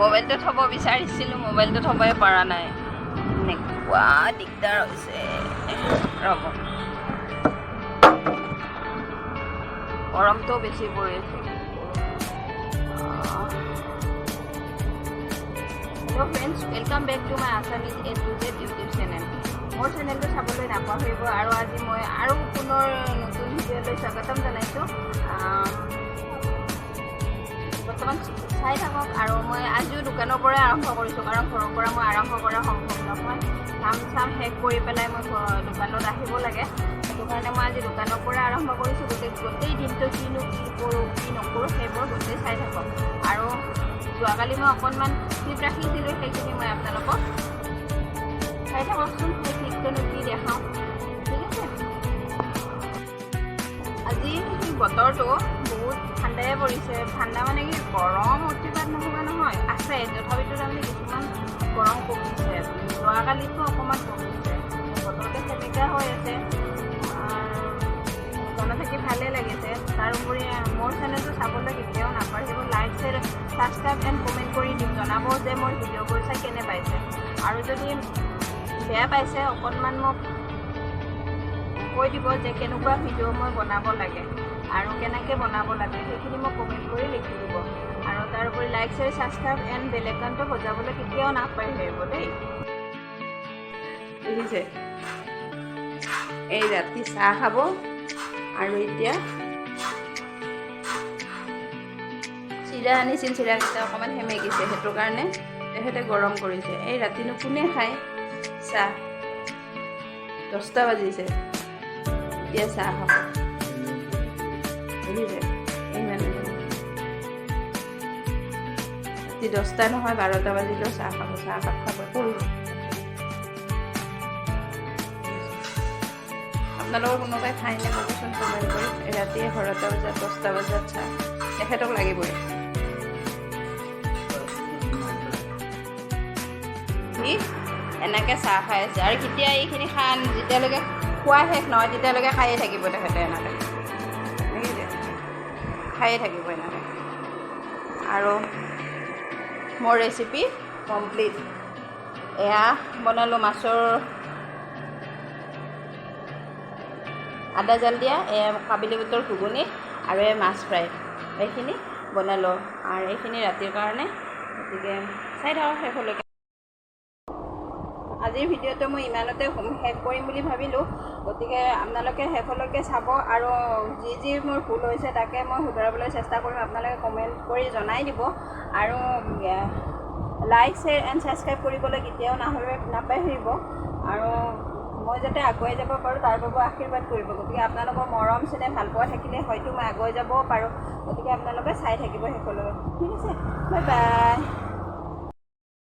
মোবাইলটো থ'ব বিচাৰিছিলোঁ, মোবাইলটো থ'বই পৰা নাই, এনেকুৱা দিগদাৰ হৈছে। ৰ'ব, গৰমটো বেছি পৰি আছে। Hello' friends, welcome back to my Assamese A to Z YouTube channel. মোৰ চেনেলটো চাবলৈ নাপাহৰিব আৰু আজি মই আৰু পুনৰ নতুন ভিডিঅ'লৈ স্বাগতম জনাইছোঁ। বৰ্তমান চাই থাকক আৰু মই আজিও দোকানৰ পৰাই আৰম্ভ কৰিছোঁ, কাৰণ ঘৰৰ পৰা মই আৰম্ভ কৰা সম্ভৱ নহয়। কাম চাম শেষ কৰি পেলাই মই দোকানত আহিব লাগে, সেইটো কাৰণে মই আজি দোকানৰ পৰা আৰম্ভ কৰিছোঁ। গোটেই দিনটো কিনো কি কৰোঁ কি নকৰোঁ সেইবোৰ গোটেই চাই থাকক। আৰু যোৱাকালি মই অকণমান ক্লিপ ৰাখিছিলোঁ, সেইখিনি মই আপোনালোকক চাই থাককচোন, সেই ক্লিপটোনো কি দেখাওঁ। ঠিক আছে, আজি বতৰটো বহুত ঠাণ্ডাই পৰিছে। ঠাণ্ডা মানে কি, গৰম অতিপাত নোহোৱা নহয়, আছে, তথাপিতো তাৰমানে কিছুমান গৰম কমিছে। যোৱাকালিতো অকণমান কমিছে, বতৰটো সেমেকা হৈ আছে। দোকানত থাকি ভালেই লাগিছে। তাৰোপৰি মোৰ চেনেলটো চাবলৈ কেতিয়াও নাপাহৰিব। Like, share, subscribe and comment কৰি জনাব যে মোৰ ভিডিঅ'বোৰ চাই কেনে পাইছে। আৰু যদি বেয়া পাইছে অকণমান মোক কৈ দিব যে কেনেকুৱা ভিডিঅ' মই বনাব লাগে আৰু কেনেকৈ বনাব লাগে, সেইখিনি মোক কমেণ্ট কৰি লিখি দিব। আৰু তাৰোপৰি লাইক, শ্বেয়াৰ, ছাবস্ক্ৰাইব এণ্ড বেল আইকনটো বজাবলৈ কেতিয়াও নাপাহৰিব দেই। বুজিছে, এই ৰাতি চাহ খাব আৰু এতিয়া চিৰা আনিছিল, চিৰাকেইটা অকণমান সেমেকিছে, সেইটো কাৰণে তেখেতে গৰম কৰিছে। এই ৰাতিনো কোনে খায় চাহ? 10টা বাজিছে, এতিয়া চাহ খাব। বুজিছে, ইমান ৰাতি 10টা নহয় 12টা বাজিলেও চাহ খাব, চাহ কাপ খাব। আপোনালোকৰ কোনোবাই খাই নে ক'বচোন কমেণ্ট কৰি। ৰাতি 11টা বজাত 10টা বজাত চাহ তেখেতক লাগিবই। এনেকৈ চাহ খাই আছে আৰু কেতিয়া এইখিনি যেতিয়ালৈকে খোৱা শেষ নহয় তেতিয়ালৈকে খায়ে থাকিব তেখেতে। এনেকৈ খায়ে থাকিব এনেকৈ। আৰু মোৰ ৰেচিপি কমপ্লিট। এয়া বনালোঁ মাছৰ আদা জাল দিয়া, কাবেলি বুটৰ ঘুগুনি আৰু মাছ ফ্ৰাই, এইখিনি বনালোঁ। আৰু এইখিনি ৰাতিৰ কাৰণে, গতিকে চাই থাকক শেষলৈকে। আজিৰ ভিডিঅ'টো মই ইমানতে শেষ কৰিম বুলি ভাবিলোঁ, গতিকে আপোনালোকে শেষলৈকে চাব আৰু যি মোৰ ভুল হৈছে তাকে মই শুধৰাবলৈ চেষ্টা কৰিম। আপোনালোকে কমেণ্ট কৰি জনাই দিব আৰু লাইক, শ্বেয়াৰ এণ্ড ছাবস্ক্ৰাইব কৰিবলৈ কেতিয়াও নাপাহৰিব। আৰু মই যাতে আগুৱাই যাব পাৰোঁ তাৰ বাবে আশীৰ্বাদ কৰিব। গতিকে আপোনালোকৰ মৰম চেনেহ ভালপোৱা থাকিলে হয়তো মই আগুৱাই যাবও পাৰোঁ। গতিকে আপোনালোকে চাই থাকিব শেষলৈ। ঠিক আছে, বাই বাই।